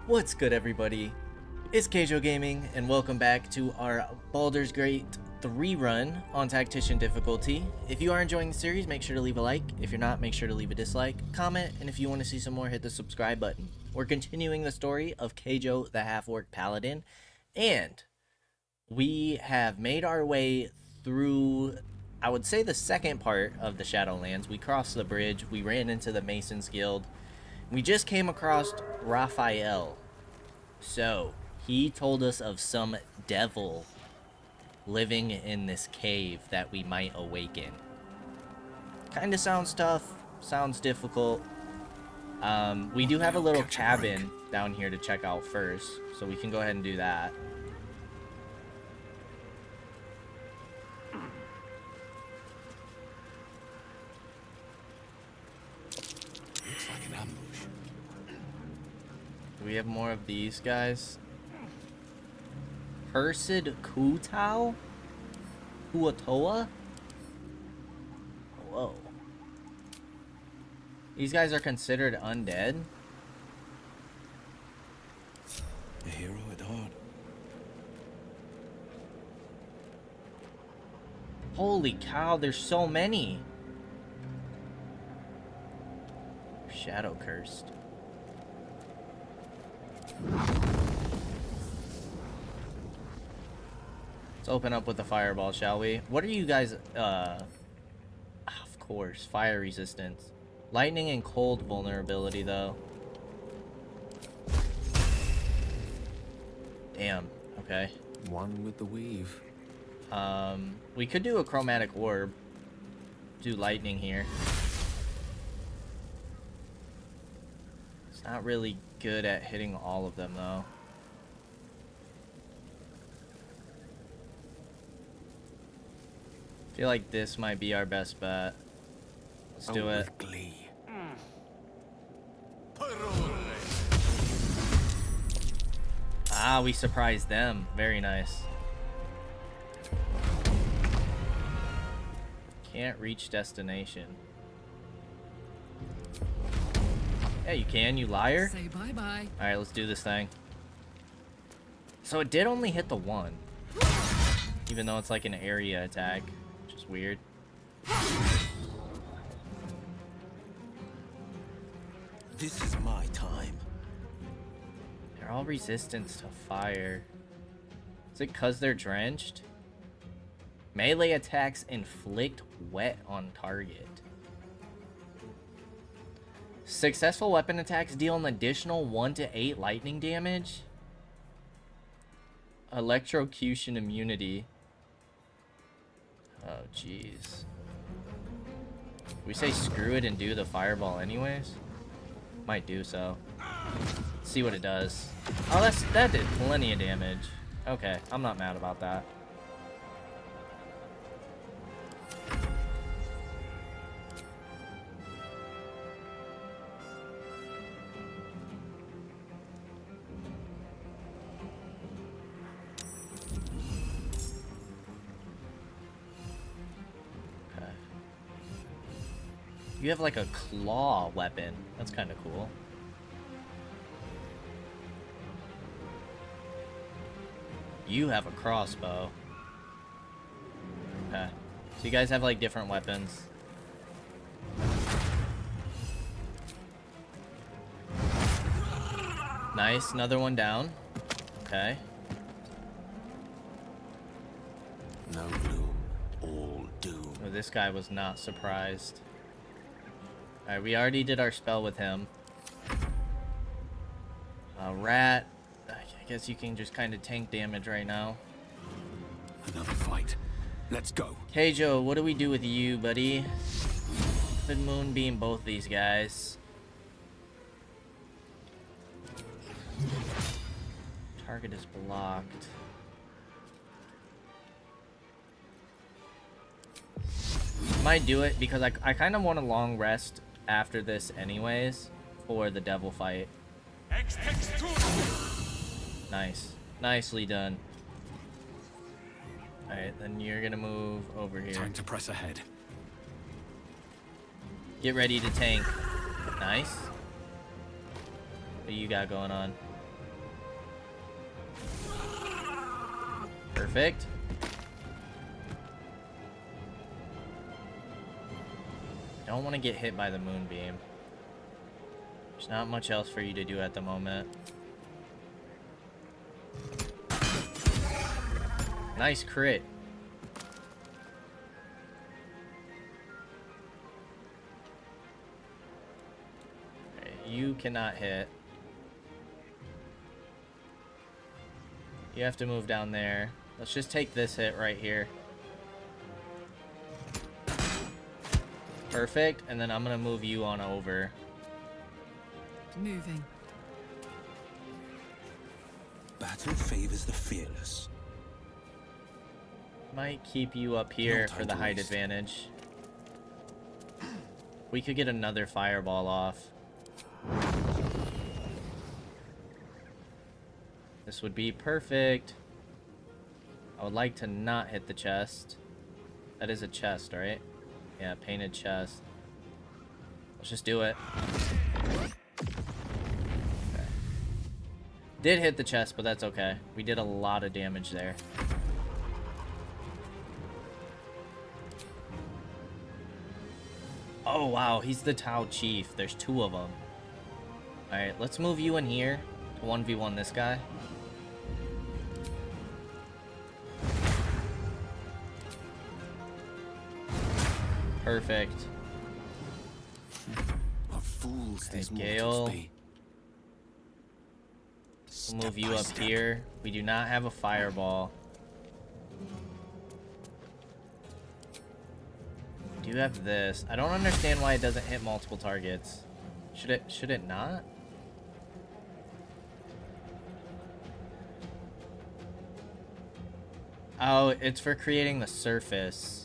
What's good, everybody? It's Kaige-O Gaming, and welcome back to our Baldur's Gate 3 run on Tactician difficulty. If you are enjoying the series, make sure to leave a like. If you're not, make sure to leave a dislike, comment, and if you want to see some more, hit the subscribe button. We're continuing the story of Kaige-O, the half-orc paladin, and we have made our way through, I would say, the second part of the Shadowlands. We crossed the bridge, we ran into the Masons Guild. We just came across Raphael. So, he told us of some devil living in this cave that we might awaken. Kinda sounds tough, sounds difficult. We do have a little cabin down here to check out first, so we can go ahead and do that. Looks like an ambush. Do we have more of these guys? Cursed Kutao? Kuatoa? Whoa. These guys are considered undead? A hero at heart. Holy cow, there's so many! Shadow cursed. Let's open up with the fireball, shall we? What are you guys, of course, fire resistance. Lightning and cold vulnerability, though. Damn, okay. One with the weave. We could do a chromatic orb. Do lightning here. It's not really good at hitting all of them, though. I feel like this might be our best bet. Let's do it. With glee. Ah, we surprised them. Very nice. Can't reach destination. Yeah, you can, you liar. Say bye-bye. Alright, let's do this thing. So it did only hit the one. Even though it's like an area attack. Which is weird. This is my time. They're all resistance to fire. Is it because they're drenched? Melee attacks inflict wet on target. Successful weapon attacks deal an additional 1 to 8 lightning damage. Electrocution immunity. Oh, jeez. We say screw it and do the fireball anyways? Might do so. Let's see what it does. Oh, that did plenty of damage. Okay, I'm not mad about that. You have like a claw weapon. That's kind of cool. You have a crossbow. Okay. So you guys have like different weapons. Nice, another one down. Okay. No gloom, all doom. Oh, this guy was not surprised. Alright, we already did our spell with him. Rat. I guess you can just kind of tank damage right now. Another fight. Let's go. Kaige-O, what do we do with you, buddy? Could moonbeam both these guys. Target is blocked. Might do it because I kind of want a long rest after this anyways for the devil fight. Nice. Nicely done. Alright, then you're gonna move over here. Time to press ahead. Get ready to tank. Nice. What do you got going on? Perfect. Don't want to get hit by the moonbeam. There's not much else for you to do at the moment. Nice crit. Okay, you cannot hit. You have to move down there. Let's just take this hit right here. Perfect, and then I'm gonna move you on over. Moving. Battle favors the fearless. Might keep you up here No time for the to height waste. advantage. We could get another fireball off. This would be perfect. I would like to not hit the chest. That is a chest, right? Yeah, painted chest. Let's just do it. Okay. Did hit the chest, but that's okay. We did a lot of damage there. Oh, wow. He's the Tau Chief. There's 2 of them. Alright, let's move you in here to 1v1 this guy. Perfect. What fools Okay, these Gale. mortals be. We'll move Step you by up step. here. We do not have a fireball. We do have this. I don't understand why it doesn't hit multiple targets. Should it not? Oh, it's for creating the surface.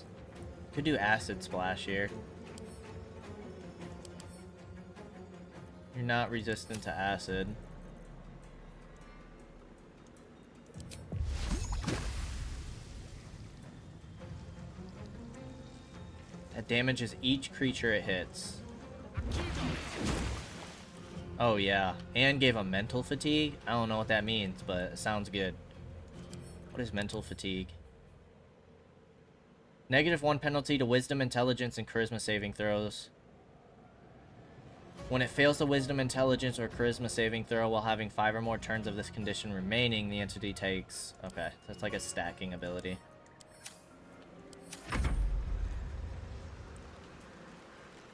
Could do acid splash here. You're not resistant to acid. That damages each creature it hits. Oh yeah, and gave a mental fatigue. I don't know what that means, but it sounds good. What is mental fatigue? -1 penalty to wisdom, intelligence, and charisma saving throws. When it fails the wisdom, intelligence, or charisma saving throw while having 5 or more turns of this condition remaining, the entity takes... Okay, that's like a stacking ability.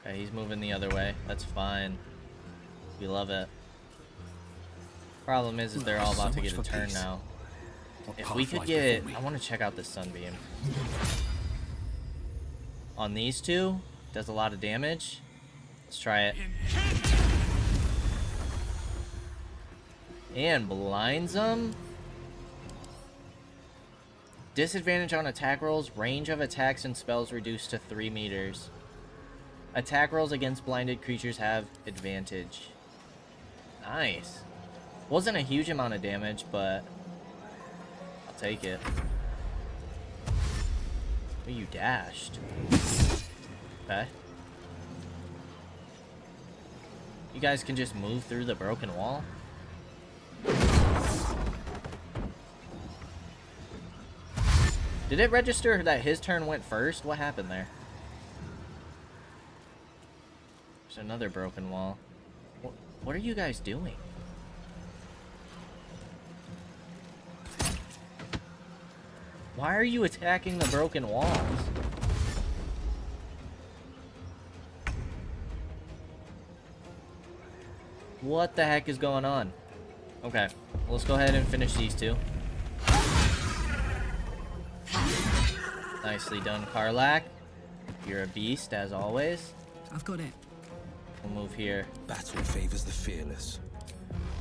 Okay, he's moving the other way. That's fine. We love it. Problem is they're all So about to much get a for turn peace. now. What If path we could lies get... before me? I want to check out this sunbeam. On these 2, does a lot of damage. Let's try it. And blinds them. Disadvantage on attack rolls. Range of attacks and spells reduced to 3 meters. Attack rolls against blinded creatures have advantage. Nice. Wasn't a huge amount of damage, but I'll take it. Oh, you dashed. Okay. You guys can just move through the broken wall. Did it register that his turn went first? What happened there? There's another broken wall. What are you guys doing? Why are you attacking the broken walls? What the heck is going on? Okay, let's go ahead and finish these 2. Nicely done, Karlak. You're a beast, as always. I've got it. We'll move here. Battle favors the fearless.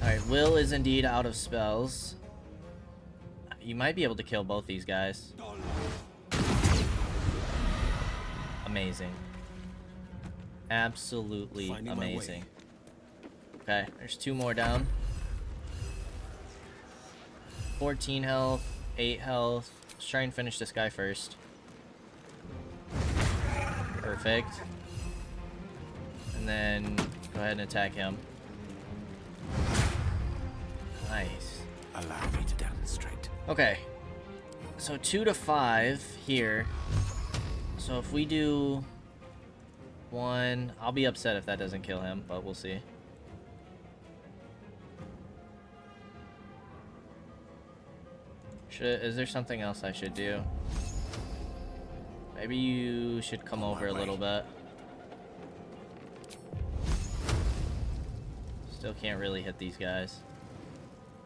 Alright, Will is indeed out of spells. You might be able to kill both these guys. Amazing. Absolutely Finding my way. amazing. Okay, there's 2 more down. 14 health, 8 health. Let's try and finish this guy first. Perfect. And then go ahead and attack him. Nice. Allow me to demonstrate. Okay. So 2 to 5 here. So if we do 1, I'll be upset if that doesn't kill him, but we'll see. Is there something else I should do? Maybe you should come over a little bit. Still can't really hit these guys.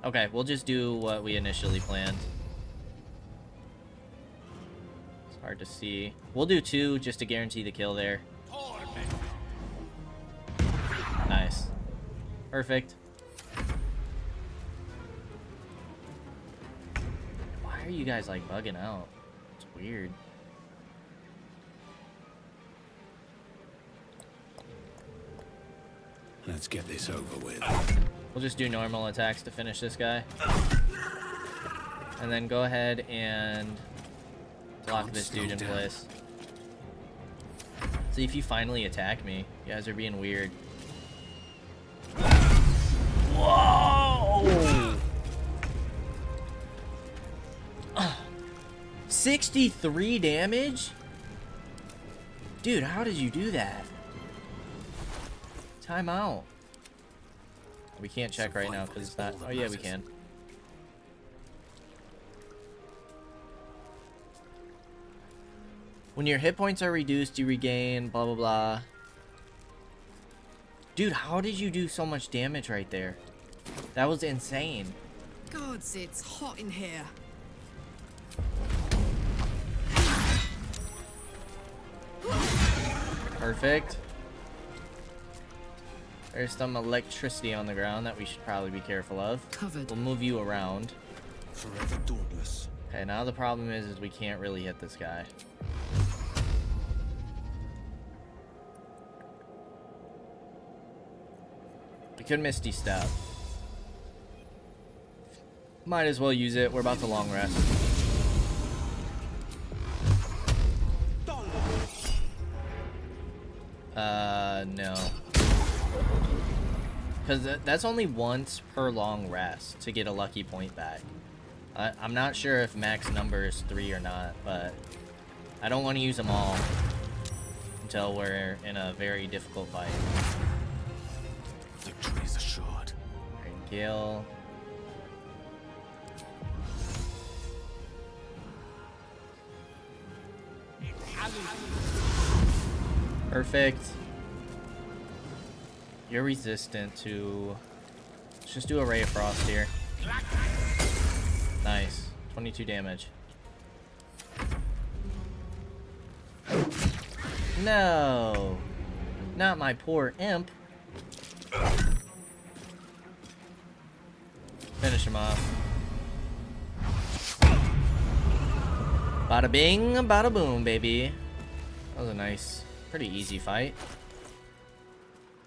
Okay, we'll just do what we initially planned. It's hard to see. We'll do 2 just to guarantee the kill there. Nice. Perfect. Why are you guys like bugging out? It's weird. Let's get this over with. We'll just do normal attacks to finish this guy. And then go ahead and lock this dude in place. See if you finally attack me. You guys are being weird. Whoa! 63 damage? Dude, how did you do that? Time out. We can't check right now because it's not... Oh yeah, we can. When your hit points are reduced, you regain blah blah blah. Dude, how did you do so much damage right there? That was insane. Gods, it's hot in here. Perfect. There's some electricity on the ground that we should probably be careful of. Covered. We'll move you around. Forever dauntless. Okay, now the problem is we can't really hit this guy. We could Misty Step. Might as well use it. We're about to long rest. No. Because that's only once per long rest to get a lucky point back. I'm not sure if max number is 3 or not, but I don't want to use them all until we're in a very difficult fight. Victory is assured. Alright, Gale. Perfect. You're resistant to... Let's just do a Ray of Frost here. Nice. 22 damage. No! Not my poor imp. Finish him off. Bada bing, bada boom, baby. That was a nice, pretty easy fight.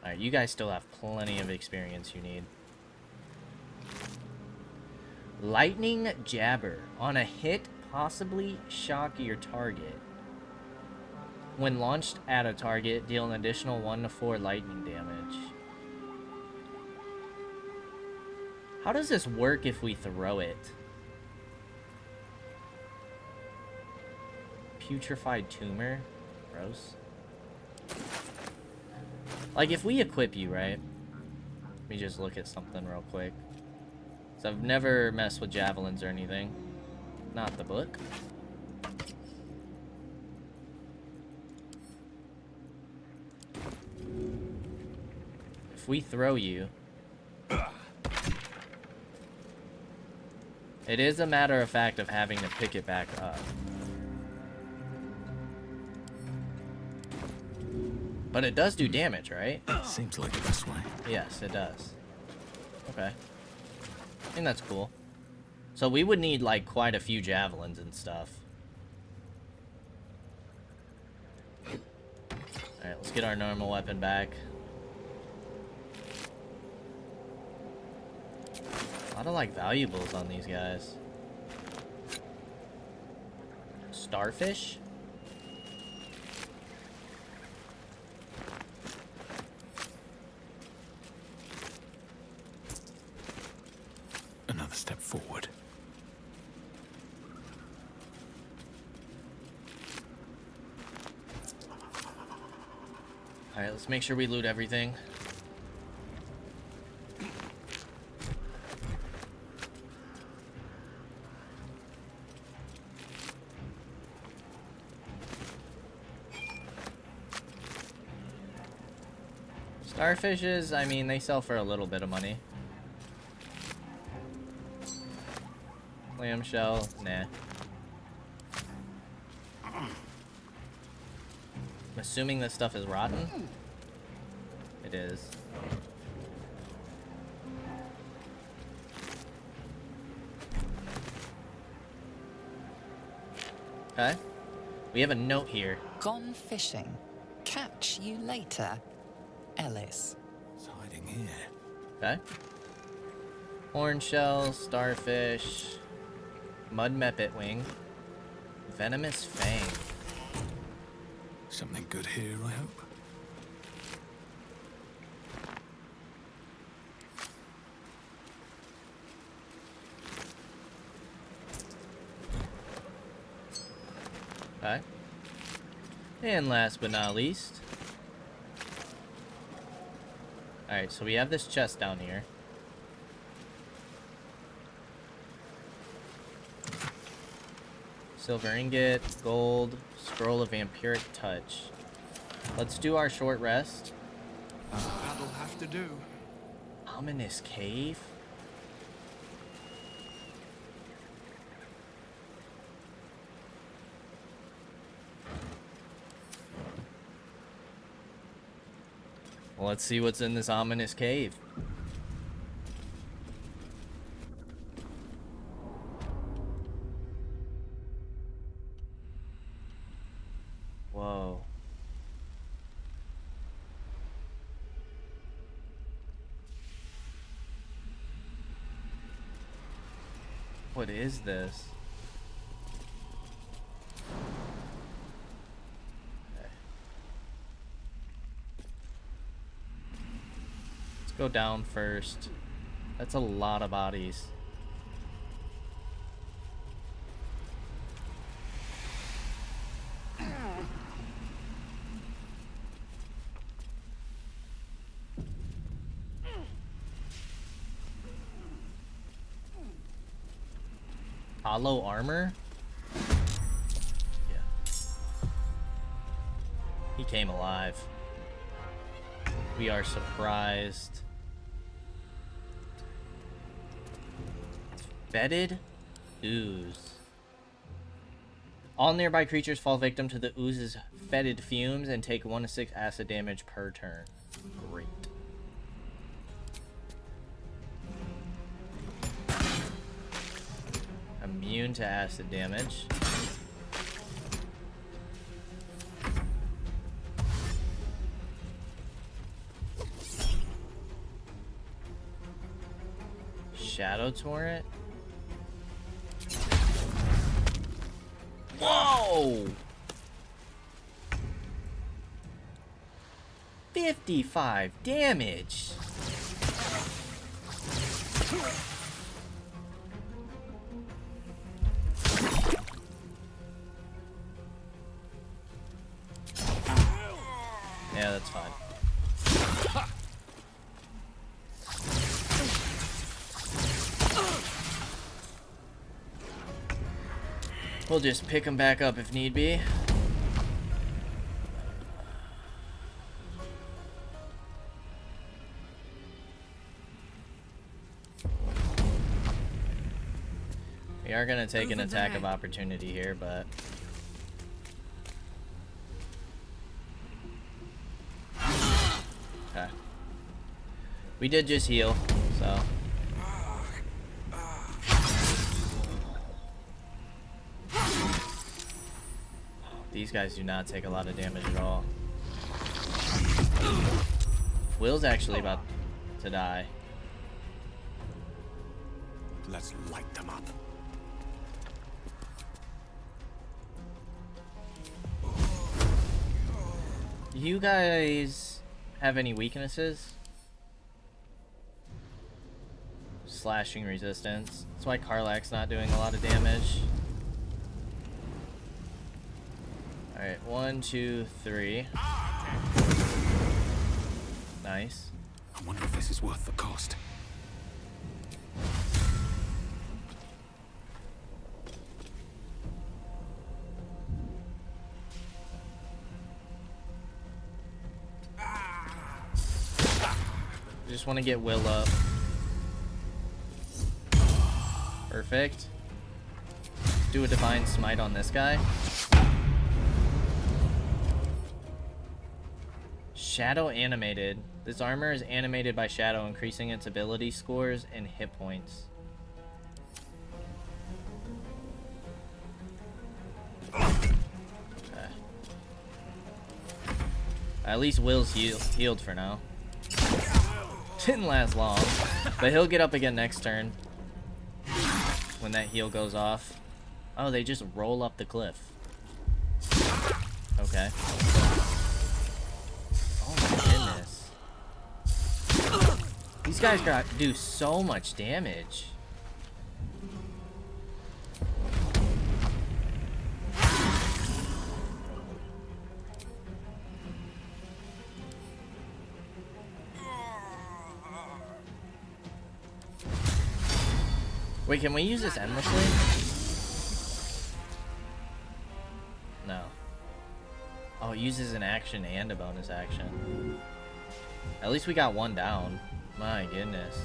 Alright, you guys still have plenty of experience you need. Lightning Jabber. On a hit, possibly shock your target. When launched at a target, deal an additional 1 to 4 lightning damage. How does this work if we throw it? Putrefied Tumor? Gross. Like, if we equip you, right? Let me just look at something real quick. So I've never messed with javelins or anything. Not the book. If we throw you... It is a matter of fact of having to pick it back up. But it does do damage, right? Seems like the best way. Yes, it does. Okay. I think that's cool. So we would need, like, quite a few javelins and stuff. Alright, let's get our normal weapon back. A lot of, like, valuables on these guys. Starfish? Another step forward. Alright, let's make sure we loot everything. Starfishes, I mean, they sell for a little bit of money. Clamshell, nah. I'm assuming this stuff is rotten? It is. Okay. We have a note here. Gone fishing. Catch you later, Ellis. It's hiding here. Okay. Horn shell, starfish, mud meppet wing, venomous fang. Something good here, I hope. Okay. And last but not least. Alright, so we have this chest down here. Silver ingot, gold, scroll of vampiric touch. Let's do our short rest. That'll have to do. Ominous cave? Well, let's see what's in this ominous cave. Whoa. What is this? Go down first. That's a lot of bodies. Hollow armor? Yeah. He came alive. We are surprised. Fetid ooze. All nearby creatures fall victim to the ooze's fetid fumes and take 1 to 6 acid damage per turn. Great. Immune to acid damage. Shadow Torrent. Whoa! 55 damage. Yeah, that's fine. We'll just pick them back up if need be. We are going to take an attack of opportunity here, but... Okay. We did just heal, so... These guys do not take a lot of damage at all. Will's actually about to die. Let's light them up. You guys have any weaknesses? Slashing resistance. That's why Karlach's not doing a lot of damage. Alright, 1, 2, 3. Nice. I wonder if this is worth the cost. Just want to get Will up. Perfect. Do a divine smite on this guy. Shadow animated. This armor is animated by shadow, increasing its ability scores and hit points. Okay. At least Will's healed for now. Didn't last long, but he'll get up again next turn when that heal goes off. Oh, they just roll up the cliff. Okay. Oh my goodness. These guys do so much damage. Wait, can we use this endlessly? No. Oh, it uses an action and a bonus action. At least we got one down. My goodness.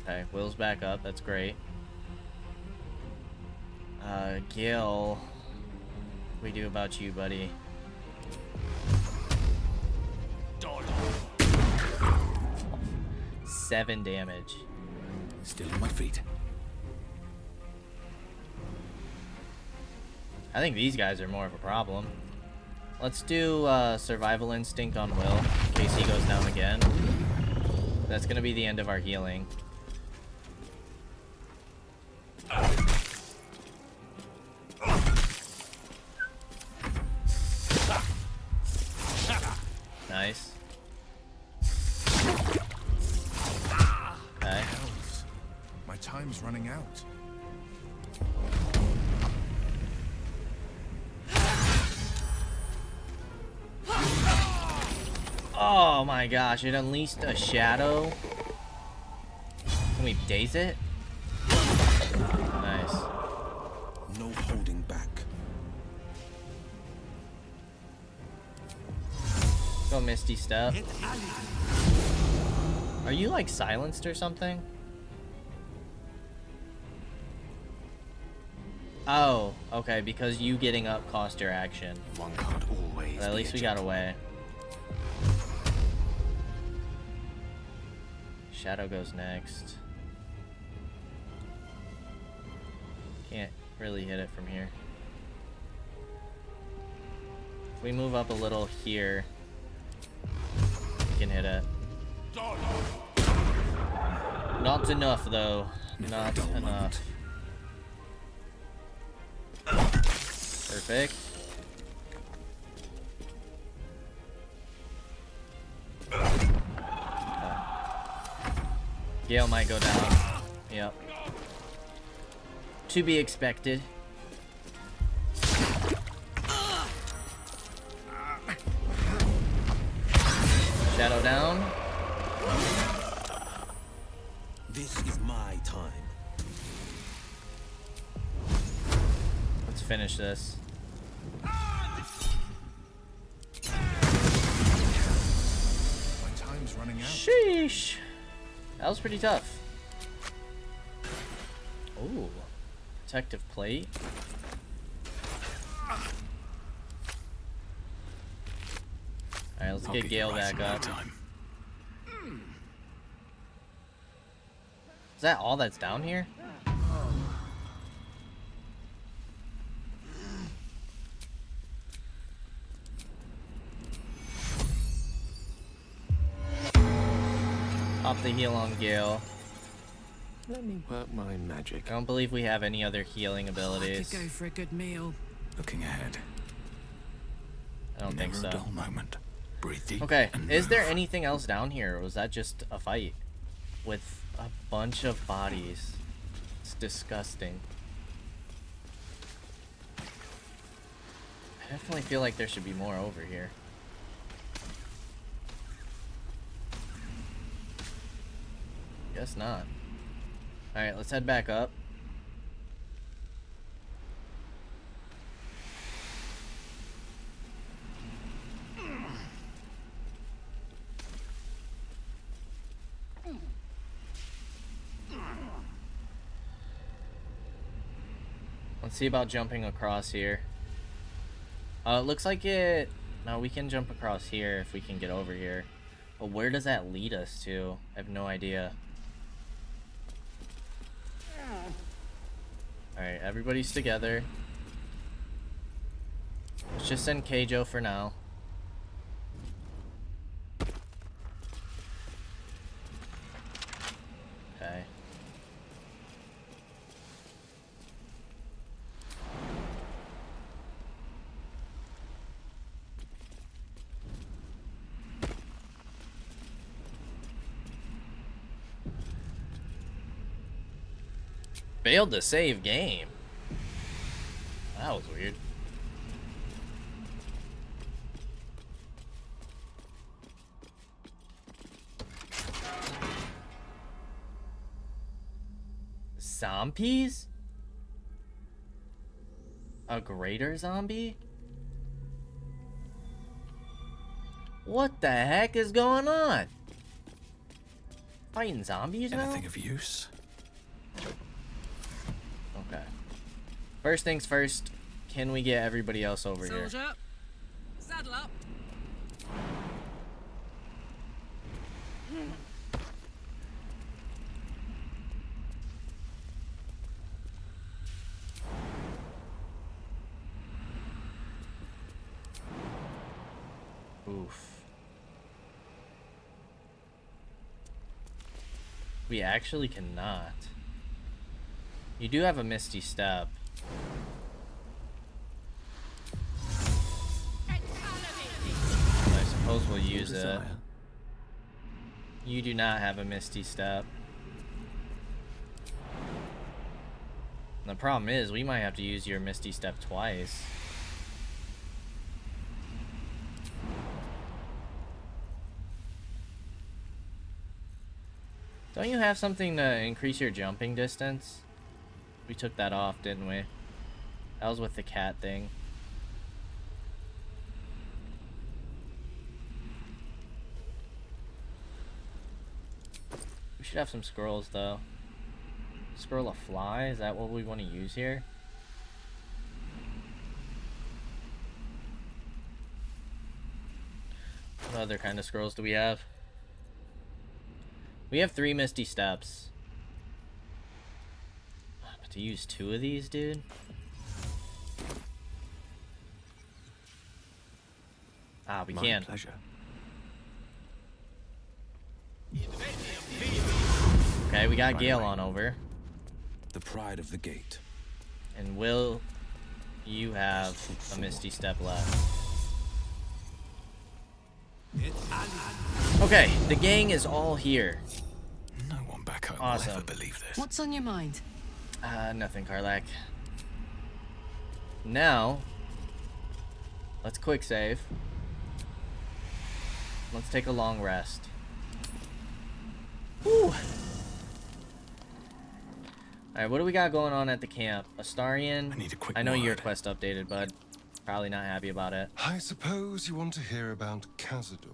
Okay, Will's back up. That's great. Gil. What do we do about you, buddy? 7 damage. Still on my feet. I think these guys are more of a problem. Let's do survival instinct on Will in case he goes down again. That's gonna be the end of our healing. Nice. Okay. My time's running out. Oh my gosh, it unleashed a shadow. Can we daze it? Nice. No holding back. Go Misty Step. Are you like silenced or something? Oh, okay, because you getting up cost your action. One can't always. But at least we got away. Shadow goes next. Can't really hit it from here. If we move up a little here, we can hit it. Not enough though. Not enough. Perfect. Gale might go down. Yep. To be expected. Shadow down. This is my time. Let's finish this. My time's running out. Sheesh. That was pretty tough. Ooh. Protective plate. Alright, let's get Gale back up. Is that all that's down here? Pop the heal on Gale. Let me work my magic. I don't believe we have any other healing I abilities. could go for a good meal. Looking ahead. I don't think Never a so. dull moment. Breathe deep. Okay, and is there move. anything else down here, or was that just a fight with a bunch of bodies? looks disgusting. I definitely feel like there should be more over here. Guess not. Alright, let's head back up. Let's see about jumping across here. It looks like it... No, we can jump across here if we can get over here. But where does that lead us to? I have no idea. Alright, everybody's together. Let's just send Kaige-O for now. Okay. Failed to save game. That was weird. Zombies? A greater zombie? What the heck is going on? Fighting zombies now? Anything of use? Okay. First things first, can we get everybody else over here? Soldier, saddle up. Oof. We actually cannot. You do have a Misty Step. I suppose we'll use it. You do not have a Misty Step. And the problem is, we might have to use your Misty Step twice. Don't you have something to increase your jumping distance? We took that off, didn't we? That was with the cat thing. We should have some scrolls, though. Scroll of Fly? Is that what we want to use here? What other kind of scrolls do we have? We have 3 Misty Steps. But to use 2 of these, dude? Ah, we can. Pleasure. Okay, we got Gale on over. The pride of the gate. And Will, you have a Misty Step left. Okay, the gang is all here. No one back home Awesome. will ever believe this. What's on your mind? Nothing, Karlak. Now, let's quick save. Let's take a long rest. Whew. Alright, what do we got going on at the camp? Astarion? I need a quick I know your word. quest updated, bud. Probably not happy about it. I suppose you want to hear about Kaige-O.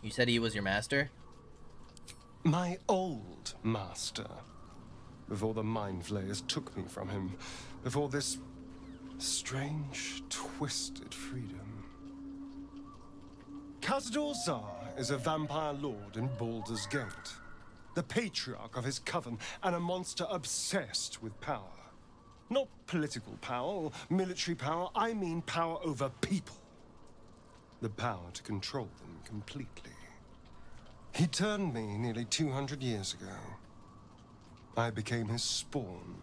You said he was your master? My old master. Before the Mind Flayers took me from him. Before this strange, twisted freedom. Kaige-O is a vampire lord in Baldur's Gate. The patriarch of his coven and a monster obsessed with power. Not political power or military power, I mean power over people. The power to control them completely. He turned me nearly 200 years ago. I became his spawn,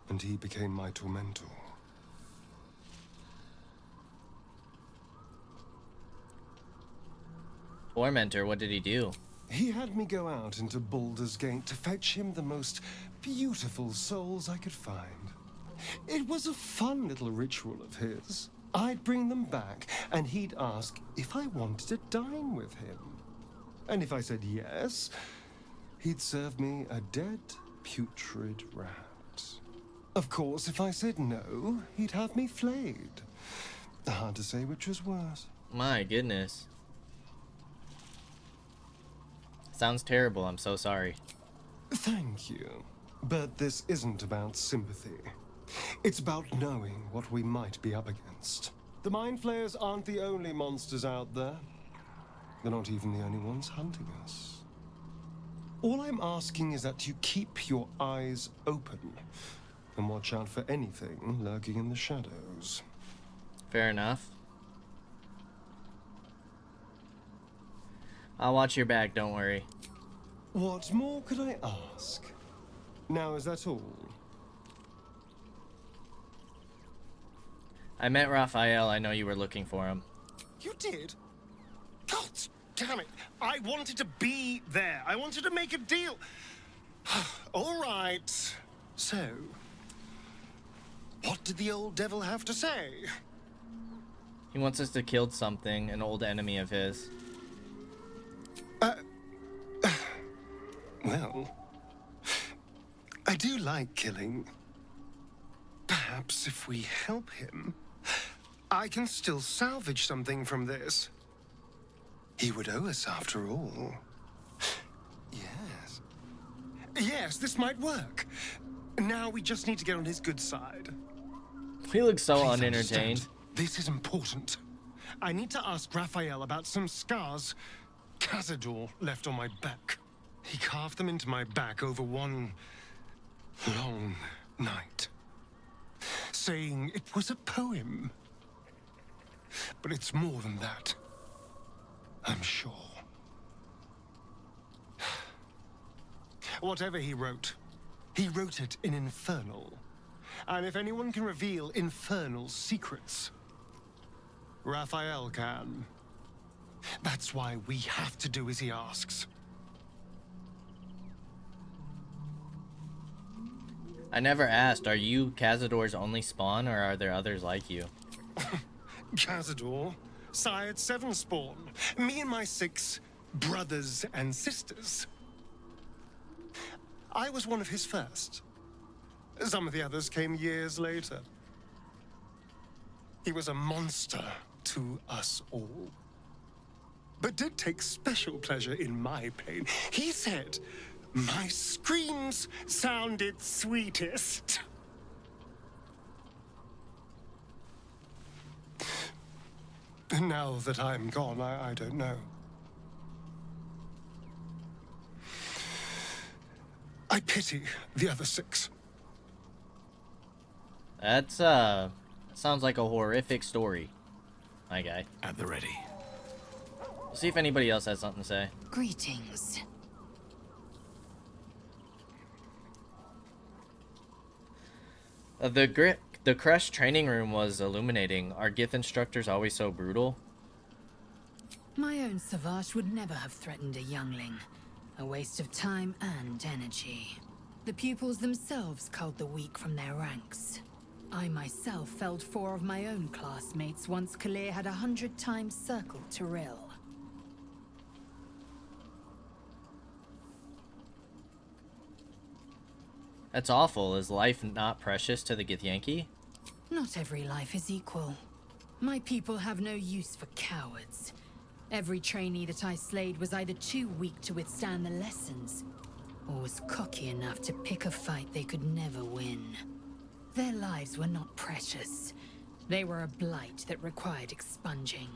and he became my tormentor. Tormentor, what did he do? He had me go out into Baldur's Gate to fetch him the most beautiful souls I could find. It was a fun little ritual of his. I'd bring them back, and he'd ask if I wanted to dine with him. And if I said yes, he'd serve me a dead, putrid rat. Of course, if I said no, he'd have me flayed. Hard to say which was worse. My goodness. Sounds terrible. I'm so sorry. Thank you. But this isn't about sympathy. It's about knowing what we might be up against. The Mind Flayers aren't the only monsters out there. They're not even the only ones hunting us. All I'm asking is that you keep your eyes open and watch out for anything lurking in the shadows. Fair enough. I'll watch your back, don't worry. What more could I ask? Now, is that all? I met Raphael. I know you were looking for him. You did? God damn it. I wanted to be there. I wanted to make a deal. All right. So, what did the old devil have to say? He wants us to kill something, an old enemy of his. Well, I do like killing. Perhaps if we help him, I can still salvage something from this. He would owe us after all. Yes. Yes, this might work. Now we just need to get on his good side. He looks so Please unentertained. understand, this is important. I need to ask Raphael about some scars Kaige-O left on my back. He carved them into my back over one long night, saying it was a poem. But it's more than that, I'm sure. Whatever he wrote it in Infernal. And if anyone can reveal Infernal's secrets, Raphael can. That's why we have to do as he asks. I never asked, are you Cazador's only spawn, or are there others like you? Kaige-O sired 7 spawn. Me and my 6 brothers and sisters. I was one of his first. Some of the others came years later. He was a monster to us all, but did take special pleasure in my pain. He said my screams sounded sweetest. Now that I'm gone, I don't know. I pity the other 6. That's, sounds like a horrific story, my guy. At the ready. We'll see if anybody else has something to say. Greetings. The Crush training room was illuminating. Are Gith instructors always so brutal? My own Savage would never have threatened a youngling. A waste of time and energy. The pupils themselves culled the weak from their ranks. I myself felled 4 of my own classmates once Kalir had 100 times circled Tyrell. That's awful. Is life not precious to the Githyanki? Not every life is equal. My people have no use for cowards. Every trainee that I slayed was either too weak to withstand the lessons, or was cocky enough to pick a fight they could never win. Their lives were not precious. They were a blight that required expunging.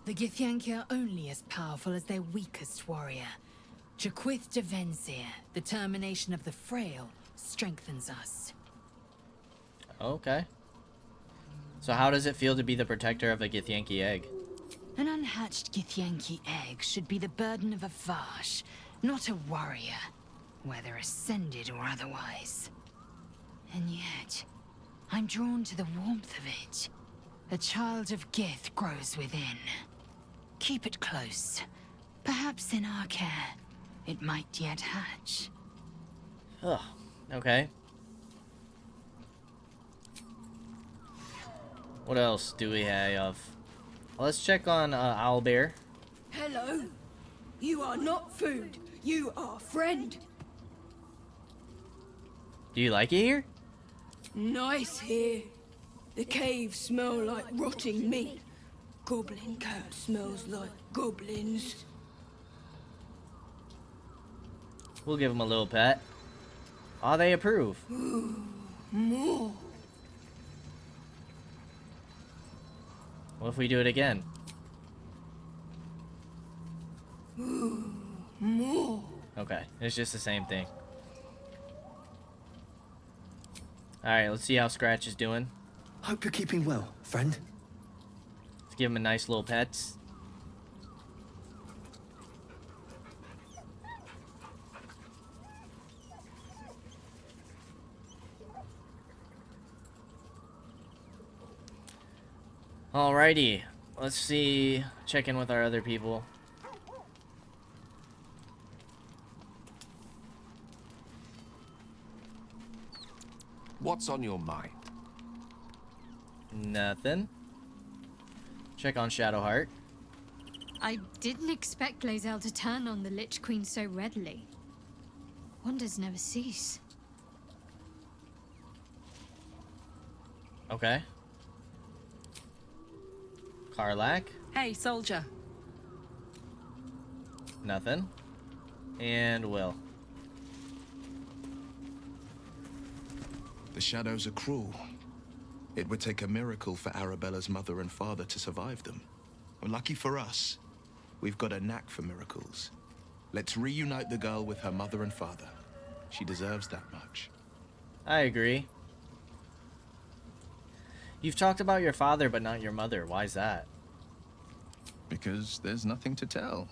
The Githyanki are only as powerful as their weakest warrior. Jaquith de Venzir, the termination of the frail, strengthens us. Okay. So how does it feel to be the protector of a Githyanki egg? An unhatched Githyanki egg should be the burden of a Vash, not a warrior, whether ascended or otherwise. And yet, I'm drawn to the warmth of it. The child of Gith grows within. Keep it close, perhaps in our care. It might yet hatch. Ugh. Okay. What else do we have? Let's check on Owlbear. Hello. You are not food. You are friend. Do you like it here? Nice here. The caves smell like rotting meat. Goblin cat smells like goblins. We'll give them a little pet. Oh, they approve. More. What if we do it again? More. Okay, it's just the same thing. Alright, let's see how Scratch is doing. Hope you're keeping well, friend. Let's give him a nice little pets. Alrighty, let's see, check in with our other people. What's on your mind? Nothing. Check on Shadowheart. I didn't expect Lae'zel to turn on the Lich Queen so readily. Wonders never cease. Okay. Karlak. Hey, soldier. Nothing. And Will. The shadows are cruel. It would take a miracle for Arabella's mother and father to survive them. Well, lucky for us, we've got a knack for miracles. Let's reunite the girl with her mother and father. She deserves that much. I agree. You've talked about your father, but not your mother. Why's that? Because there's nothing to tell.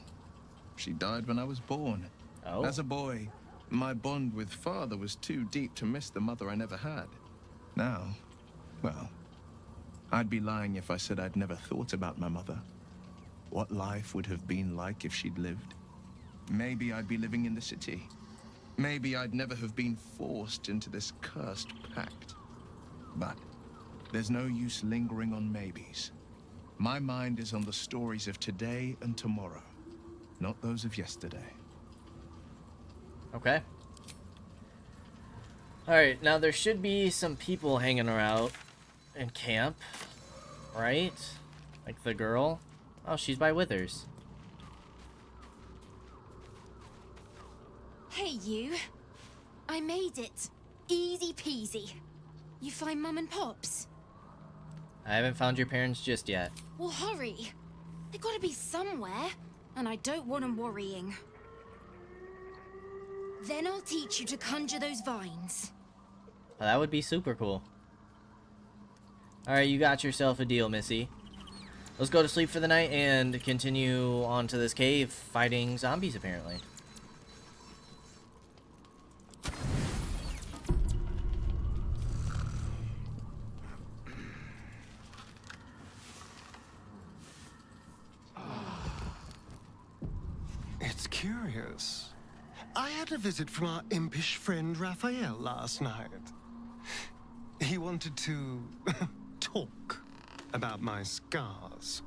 She died when I was born. Oh? As a boy, my bond with father was too deep to miss the mother I never had. Now, well, I'd be lying if I said I'd never thought about my mother. What life would have been like if she'd lived. Maybe I'd be living in the city. Maybe I'd never have been forced into this cursed pact. But there's no use lingering on maybes. My mind is on the stories of today and tomorrow, not those of yesterday. Okay. Alright, now there should be some people hanging around in camp, right? Like the girl. Oh, she's by Withers. Hey, you. I made it. Easy peasy. You find Mum and Pops? I haven't found your parents just yet. Well, hurry. They gotta be somewhere, and I don't want them worrying. Then I'll teach you to conjure those vines. Oh, that would be super cool. Alright, you got yourself a deal, Missy. Let's go to sleep for the night and continue on to this cave fighting zombies, apparently. It's curious. I had a visit from our impish friend Raphael last night. He wanted to talk about my scars.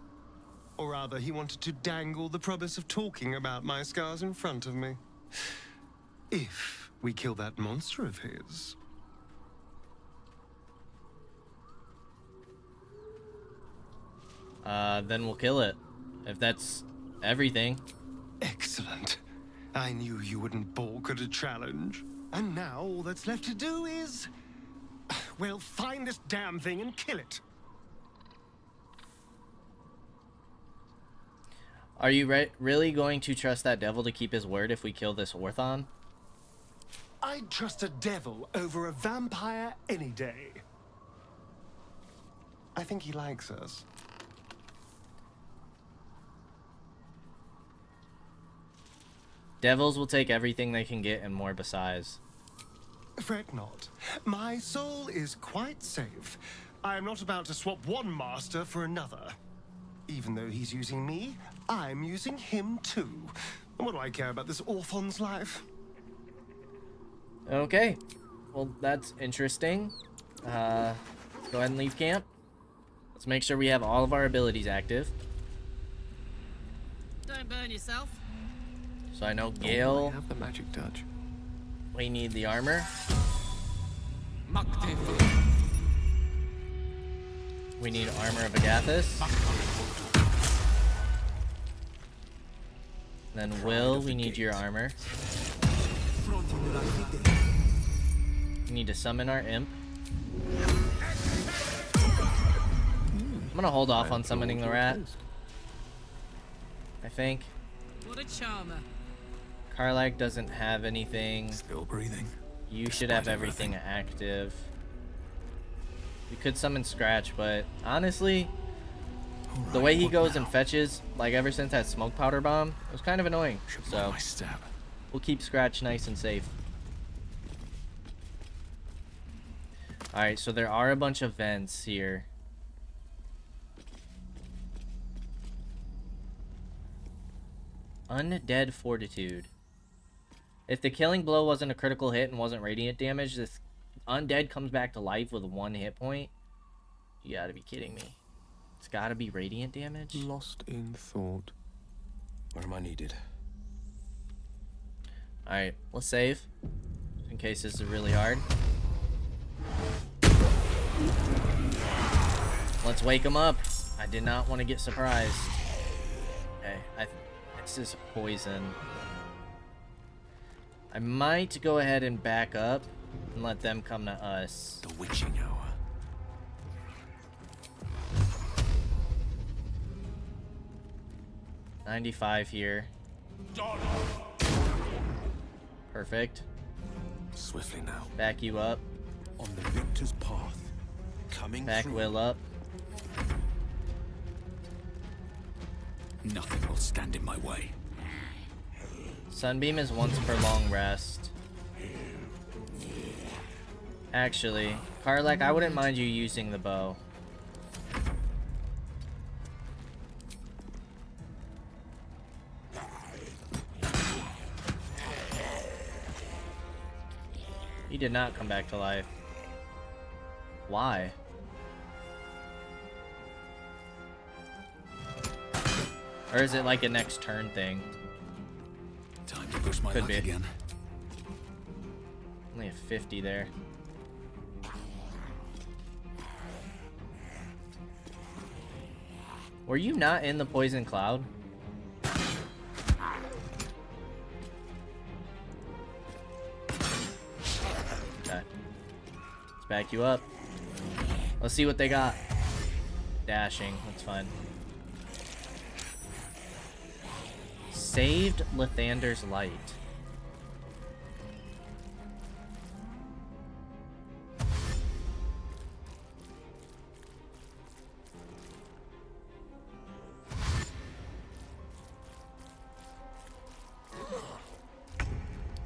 Or rather, he wanted to dangle the promise of talking about my scars in front of me. If we kill that monster of his. Then we'll kill it. If that's everything. Excellent. I knew you wouldn't balk at a challenge. And now all that's left to do is... well, find this damn thing and kill it. Are you really going to trust that devil to keep his word if we kill this Orthon? I'd trust a devil over a vampire any day. I think he likes us. Devils will take everything they can get and more besides. Fret not. My soul is quite safe. I am not about to swap one master for another. Even though he's using me, I'm using him too. And what do I care about this orphan's life? Okay. Well, that's interesting. Let's go ahead and leave camp. Let's make sure we have all of our abilities active. Don't burn yourself. So I know I Gale, have the magic touch. we need the armor. We need armor of Agathis. Then Will, we need your armor. We need to summon our imp. I'm gonna hold off on summoning the rat, I think. What a charmer. Karlach doesn't have anything. Still breathing. You should have everything active. We could summon Scratch, but honestly, the way he goes and fetches, like ever since that smoke powder bomb, it was kind of annoying. So we'll keep Scratch nice and safe. Alright, so there are a bunch of vents here. Undead Fortitude. If the killing blow wasn't a critical hit and wasn't radiant damage, this undead comes back to life with 1 hit point. You gotta be kidding me. It's gotta be radiant damage. Lost in thought. Where am I needed? Alright, let's save. In case this is really hard. Let's wake him up. I did not want to get surprised. Okay, this is poison. I might go ahead and back up and let them come to us. The witching hour. $95 here. Perfect. Swiftly now. Back you up. On the victor's path. Coming Back through. Will up. Nothing will stand in my way. Sunbeam is once per long rest. Actually, Karlach, I wouldn't mind you using the bow. He did not come back to life. Why? Or is it like a next turn thing? Time to push my Could luck be. again. Only a 50 there. Were you not in the poison cloud? Okay. Let's back you up. Let's see what they got. Dashing, that's fine. Saved Lathander's light.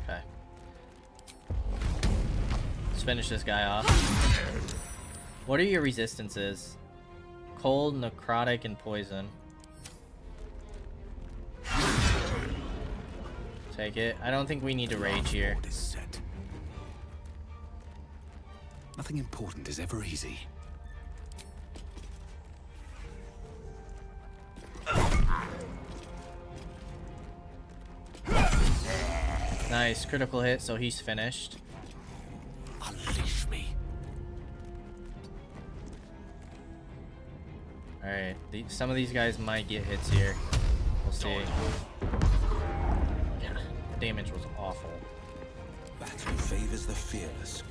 Okay. Let's finish this guy off. What are your resistances? Cold, necrotic, and poison. Take it. I don't think we need to rage here. Board is set. Nothing important is ever easy. Nice. Critical hit, so he's finished. Unleash me. Alright. Some of these guys might get hits here. We'll see. Yeah, the damage was awful. Battle favors the fearless.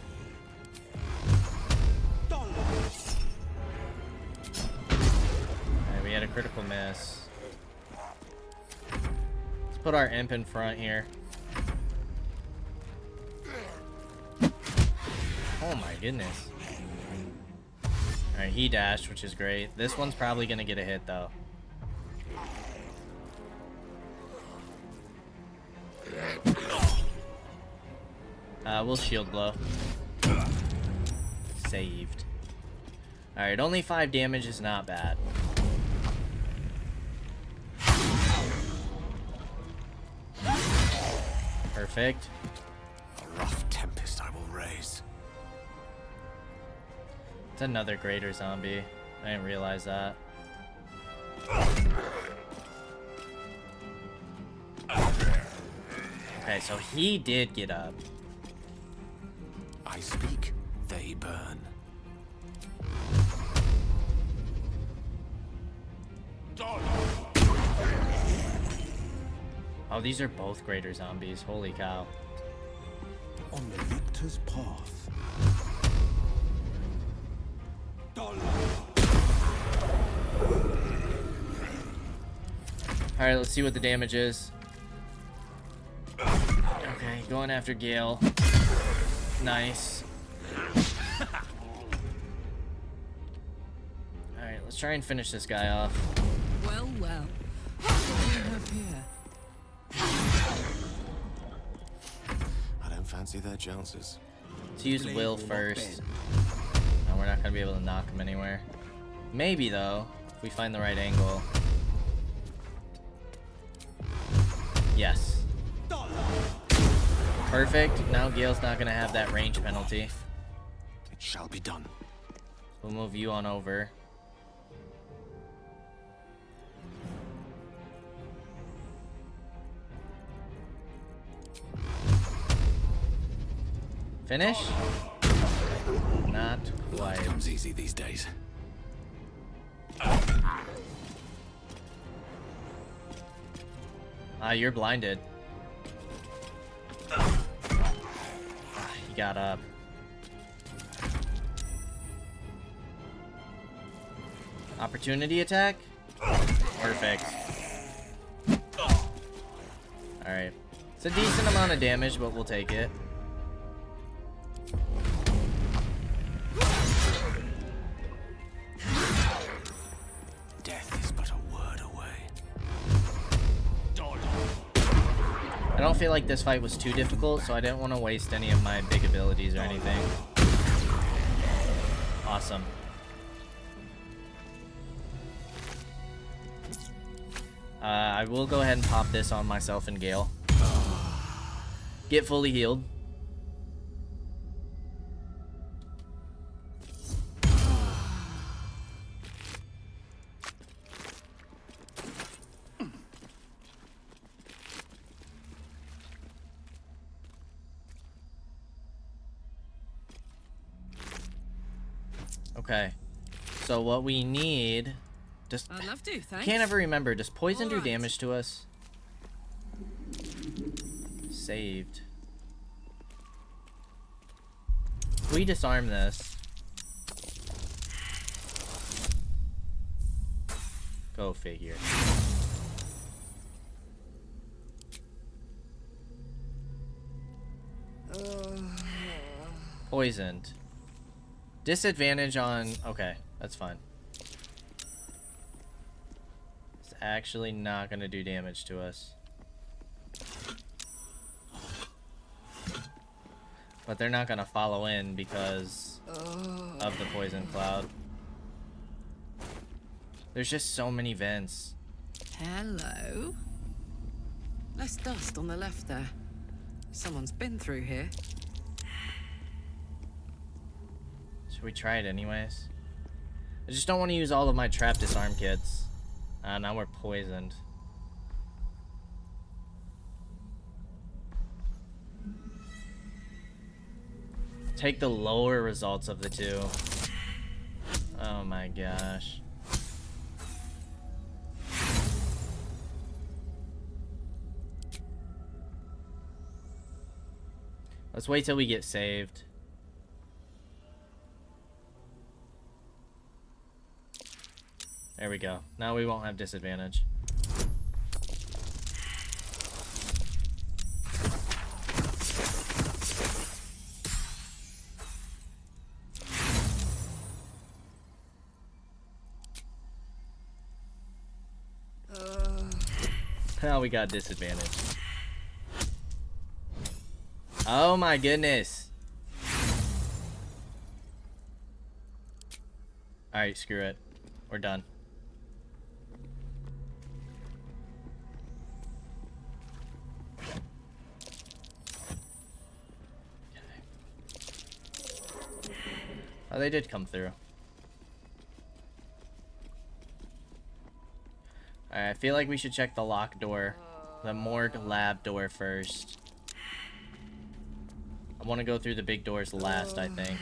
Alright, we had a critical miss. Let's put our imp in front here. Oh my goodness. Alright, he dashed, which is great. This one's probably gonna get a hit though. We'll shield blow. Saved. Alright, only 5 damage is not bad. Perfect. A rough tempest I will raise. It's another greater zombie. I didn't realize that. Okay, so he did get up. I speak, they burn. Oh, these are both greater zombies. Holy cow. On the victor's path. Alright, let's see what the damage is. Okay, going after Gale. Nice. Alright, let's try and finish this guy off. Well, well. What do we have here? I don't fancy their chances. Let's use Will first. No, we're not gonna be able to knock him anywhere. Maybe though, if we find the right angle. Yes. Perfect. Now Gale's not gonna have that range penalty. It shall be done. We'll move you on over. Finish? Not Life quite. comes easy these days. Ah, you're blinded. He got up. Opportunity attack? Perfect. Alright. It's a decent amount of damage, but we'll take it. Death is but a word away. I don't feel like this fight was too difficult, so I didn't want to waste any of my big abilities or anything. Awesome. I will go ahead and pop this on myself and Gale. Get fully healed. Okay. So what we need... Just, I'd love to, thanks. can't ever remember. Does poison do Alright. damage to us? Saved. If we disarm this. Go figure. Poisoned. Disadvantage on... Okay, that's fine. It's actually not going to do damage to us. But they're not going to follow in because of the poison cloud. There's just so many vents. Hello. Less dust on the left there. Someone's been through here. Should we try it anyways? I just don't want to use all of my trap disarm kits. Now we're poisoned. Take the lower results of the two. Oh my gosh. Let's wait till we get saved. There we go. Now we won't have disadvantage. Now we got disadvantage. Oh my goodness. Alright, screw it. We're done. they did come through. Alright, I feel like we should check the locked door. The morgue lab door first. I want to go through the big doors last, I think.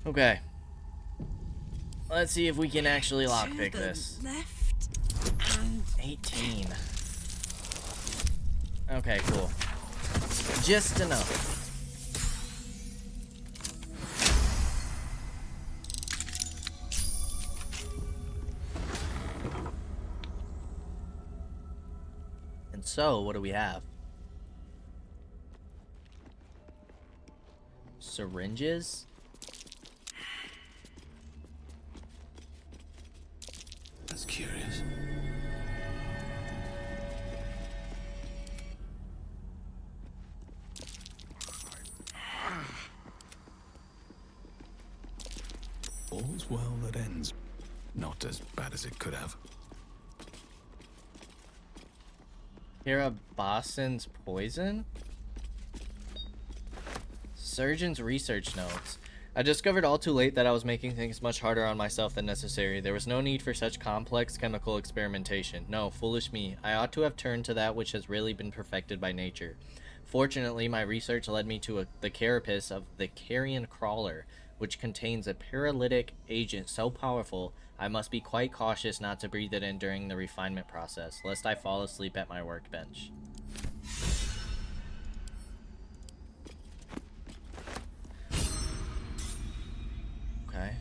Okay. Let's see if we can actually lockpick this. Left and 18. Okay, cool. Just enough. And so, what do we have? Syringes? That's curious. All's well that ends. Not as bad as it could have. Kira Boston's poison? Surgeon's research notes. I discovered all too late that I was making things much harder on myself than necessary. There was no need for such complex chemical experimentation. No, foolish me. I ought to have turned to that which has really been perfected by nature. Fortunately, my research led me to the carapace of the carrion crawler, which contains a paralytic agent so powerful I must be quite cautious not to breathe it in during the refinement process, lest I fall asleep at my workbench. Okay.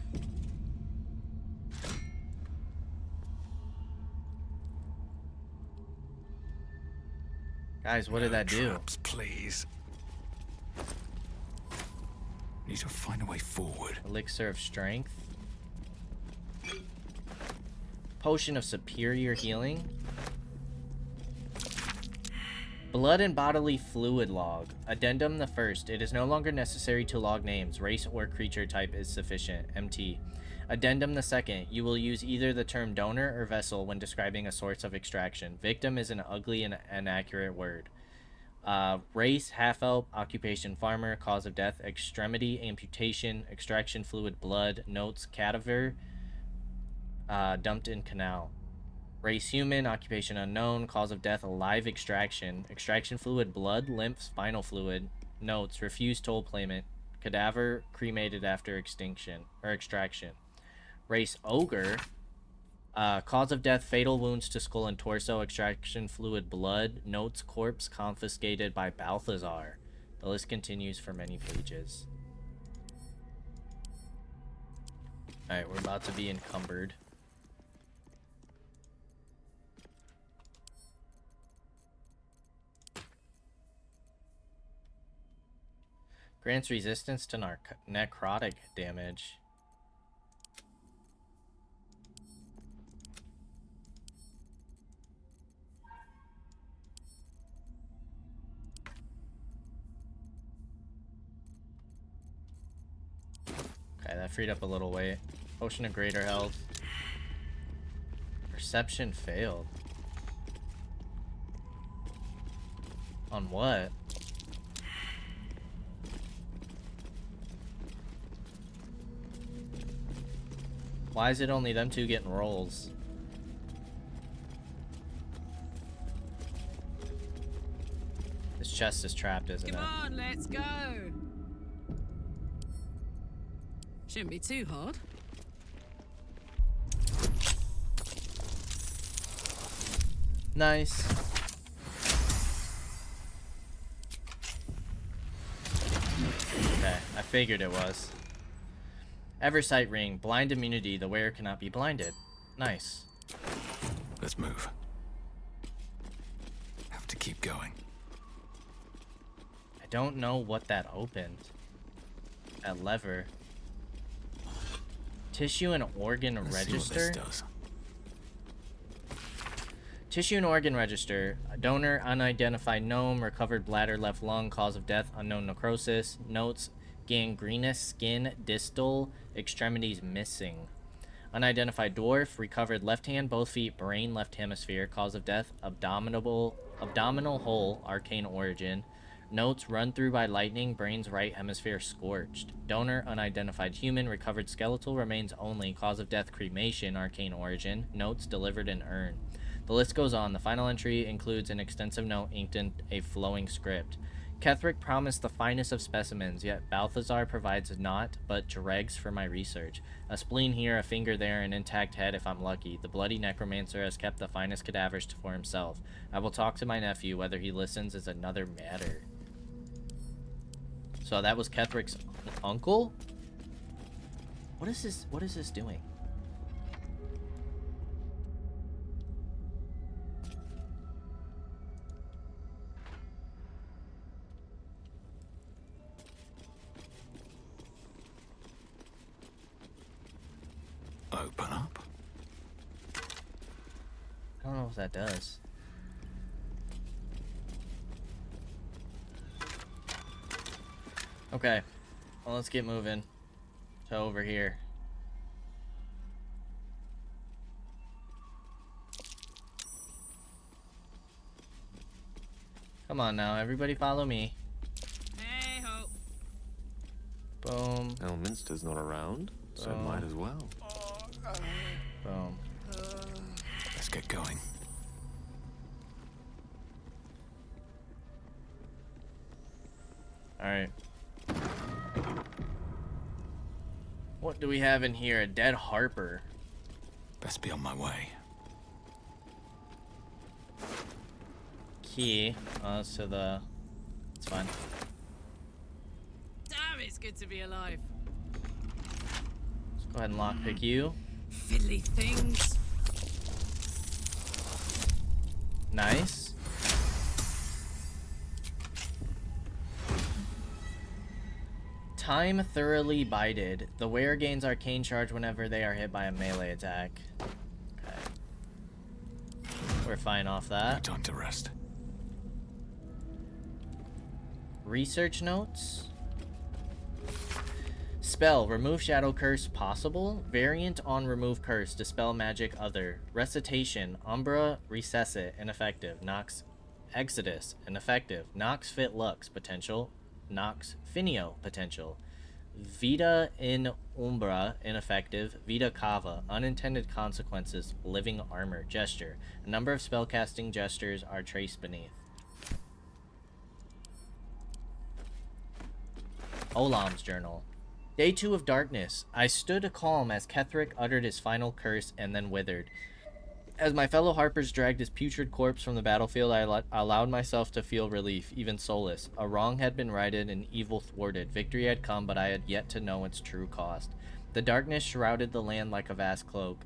Guys, what did that do? Traps, please. Need to find a way forward. Elixir of strength. Potion of superior healing. Blood and bodily fluid log. Addendum the first. It is no longer necessary to log names. Race or creature type is sufficient. MT. Addendum the second. You will use either the term donor or vessel when describing a source of extraction. Victim is an ugly and inaccurate word. Race, half-elf, occupation, farmer, cause of death, extremity, amputation, extraction fluid, blood, notes, cadaver, dumped in canal. Race, human, occupation, unknown, cause of death, alive extraction, extraction fluid, blood, lymph, spinal fluid, notes, refused toll payment, cadaver, cremated after extinction, or extraction. Race, ogre, cause of death, fatal wounds to skull and torso, extraction fluid, blood, notes, corpse confiscated by Balthazar. The list continues for many pages. Alright, we're about to be encumbered. Grants resistance to necrotic damage. Okay, that freed up a little weight. Potion of greater health. Perception failed. On what? Why is it only them two getting rolls? This chest is trapped, isn't it? Come on, let's go. Shouldn't be too hard. Nice. Okay, I figured it was. Eversight ring. Blind immunity. The wearer cannot be blinded. Nice. Let's move. Have to keep going. I don't know what that opened. That lever. Tissue and organ register. See what this does. Tissue and organ register. Donor, unidentified gnome, recovered bladder, left lung, cause of death, unknown necrosis. Notes, gangrenous skin, distal, extremities missing. Unidentified dwarf. Recovered left hand, both feet, brain, left hemisphere. Cause of death, abdominal hole, arcane origin. Notes, run through by lightning, brain's right hemisphere scorched. Donor, unidentified human. Recovered skeletal remains only. Cause of death, cremation, arcane origin. Notes, delivered in urn. The list goes on. The final entry includes an extensive note inked in a flowing script. Ketheric promised the finest of specimens, yet Balthazar provides naught but dregs for my research. A spleen here, a finger there, an intact head if I'm lucky. The bloody necromancer has kept the finest cadavers for himself. I will talk to my nephew. Whether he listens is another matter. So that was Ketheric's uncle? What is this doing? Open up. I don't know what that does. Okay, well, let's get moving to over here. Come on now, everybody follow me. Hey ho. Boom. Elminster's not around, so might as well. Boom. Let's get going. Alright. What do we have in here? A dead Harper. Best be on my way. Key. That's to the... It's fine. Damn, it's good to be alive. Let's go ahead and lockpick you. Fiddly things. Nice. Time thoroughly bided. The wearer gains arcane charge whenever they are hit by a melee attack. Okay. We're fine off that. No time to rest. Research notes. Spell, remove shadow curse possible. Variant on remove curse, dispel magic other. Recitation, umbra recessit, ineffective. Nox exodus, ineffective. Nox fit lux, potential. Nox finio, potential. Vita in umbra, ineffective. Vita cava, unintended consequences, living armor, gesture. A number of spellcasting gestures are traced beneath. Olam's journal. Day 2 of darkness. I stood calm as Ketheric uttered his final curse and then withered. As my fellow Harpers dragged his putrid corpse from the battlefield, I allowed myself to feel relief, even solace. A wrong had been righted and evil thwarted. Victory had come, but I had yet to know its true cost. The darkness shrouded the land like a vast cloak,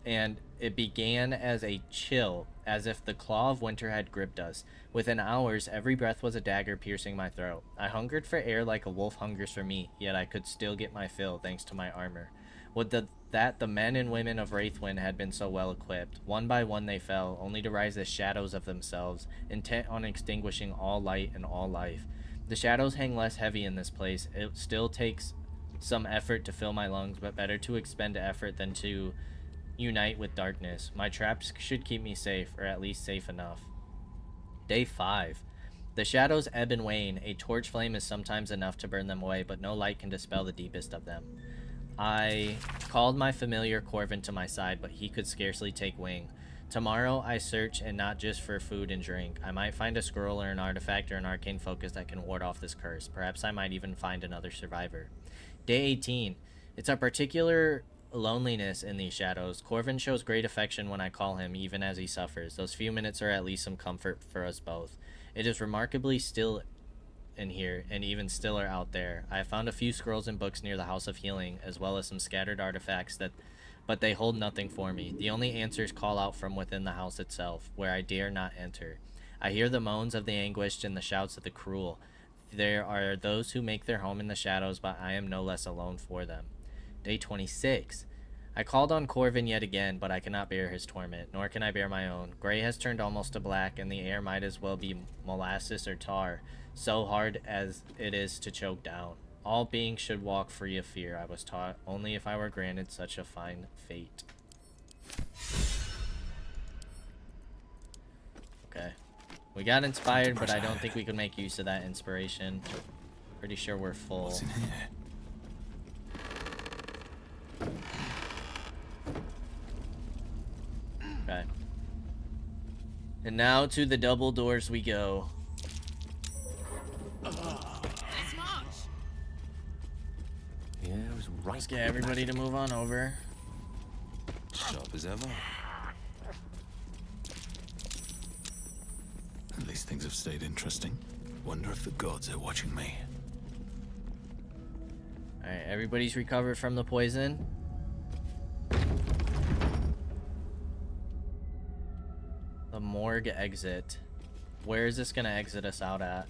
and it began as a chill, as if the claw of winter had gripped us. Within hours, every breath was a dagger piercing my throat. I hungered for air like a wolf hungers for meat, yet I could still get my fill thanks to my armor. Would that the men and women of Wraithwind had been so well equipped. One by one they fell, only to rise as shadows of themselves, intent on extinguishing all light and all life. The shadows hang less heavy in this place. It still takes some effort to fill my lungs, but better to expend effort than to unite with darkness. My traps should keep me safe, or at least safe enough. Day 5. The shadows ebb and wane. A torch flame is sometimes enough to burn them away, but no light can dispel the deepest of them. I called my familiar Corvin to my side, but he could scarcely take wing. Tomorrow I search, and not just for food and drink. I might find a scroll or an artifact or an arcane focus that can ward off this curse. Perhaps I might even find another survivor. Day 18. It's a particular loneliness in these shadows. Corvin shows great affection when I call him, even as he suffers. Those few minutes are at least some comfort for us both. It is remarkably still in here, and even stiller out there. I have found a few scrolls and books near the House of Healing, as well as some scattered artifacts but they hold nothing for me. The only answers call out from within the house itself, where I dare not enter. I hear the moans of the anguished and the shouts of the cruel. There are those who make their home in the shadows, but I am no less alone for them. Day 26. I called on Corvin yet again, but I cannot bear his torment, nor can I bear my own. Gray has turned almost to black, and the air might as well be molasses or tar, so hard as it is to choke down. All beings should walk free of fear, I was taught. Only if I were granted such a fine fate. Okay. We got inspired, but I don't think we could make use of that inspiration. Pretty sure we're full. What's in here? Okay. And now to the double doors we go. Yeah, it was right. Let's get everybody to move on over. Sharp as ever. At least things have stayed interesting. Wonder if the gods are watching me. Alright, everybody's recovered from the poison. The morgue exit. Where is this gonna exit us out at?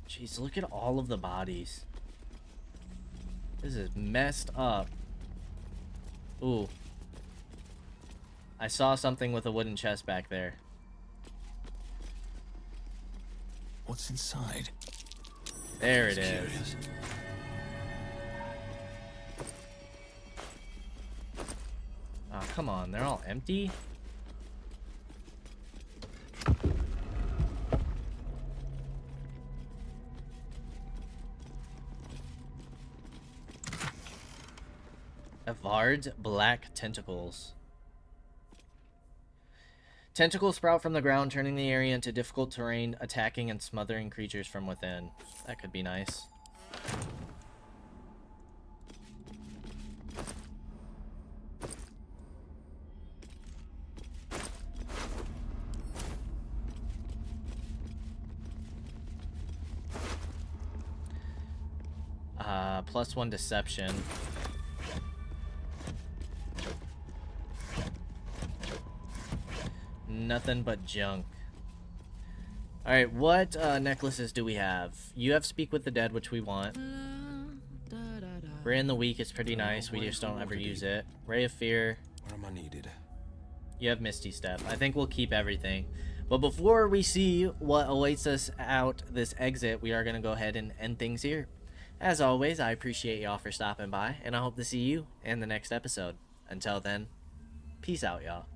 Jeez, look at all of the bodies. This is messed up. Ooh. I saw something with a wooden chest back there. What's inside? There it Just is. curious. Oh, come on. They're all empty? Evard's black tentacles. Tentacles sprout from the ground, turning the area into difficult terrain, attacking and smothering creatures from within. That could be nice. +1 deception. Nothing but junk. Alright, what necklaces do we have? You have Speak with the Dead, which we want. Ray in the Weak is pretty nice. We just don't ever use it. Ray of Fear. Where am I needed? You have Misty Step. I think we'll keep everything. But before we see what awaits us out this exit, we are going to go ahead and end things here. As always, I appreciate y'all for stopping by, and I hope to see you in the next episode. Until then, peace out, y'all.